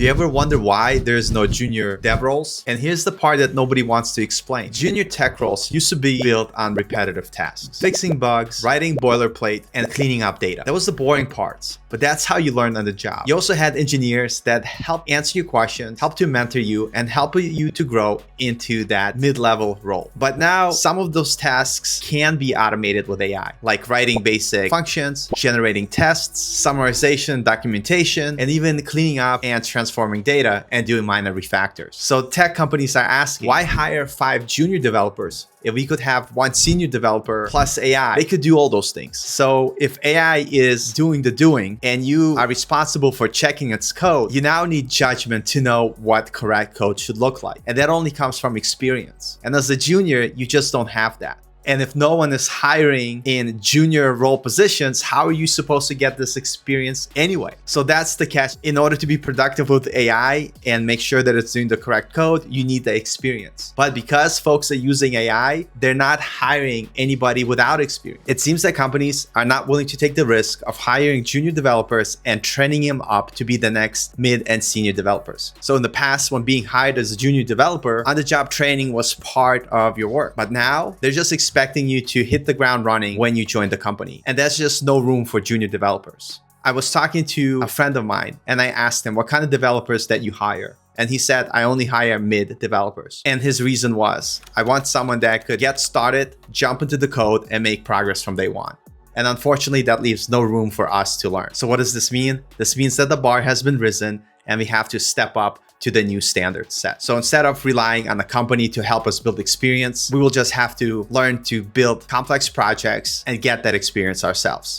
Do you ever wonder why there's no junior dev roles? And here's the part that nobody wants to explain. Junior tech roles used to be built on repetitive tasks. Fixing bugs, writing boilerplate, and cleaning up data. That was the boring parts, but that's how you learn on the job. You also had engineers that help answer your questions, help to mentor you, and help you to grow into that mid-level role. But now some of those tasks can be automated with AI, like writing basic functions, generating tests, summarization, documentation, and even cleaning up and transforming data and doing minor refactors. So tech companies are asking, why hire 5 junior developers if we could have 1 senior developer plus AI? They could do all those things. So if AI is doing the doing and you are responsible for checking its code, you now need judgment to know what correct code should look like. And that only comes from experience. And as a junior, you just don't have that. And if no one is hiring in junior role positions, how are you supposed to get this experience anyway? So that's the catch. In order to be productive with AI and make sure that it's doing the correct code, you need the experience. But because folks are using AI, they're not hiring anybody without experience. It seems that companies are not willing to take the risk of hiring junior developers and training them up to be the next mid and senior developers. So in the past, when being hired as a junior developer, on-the-job training was part of your work. But now they're just expecting you to hit the ground running when you join the company. And there's just no room for junior developers. I was talking to a friend of mine and I asked him, what kind of developers that you hire? And he said, I only hire mid developers. And his reason was, I want someone that could get started, jump into the code, and make progress from day one. And unfortunately, that leaves no room for us to learn. So what does this mean? This means that the bar has been risen and we have to step up to the new standard set. So instead of relying on a company to help us build experience, we will just have to learn to build complex projects and get that experience ourselves.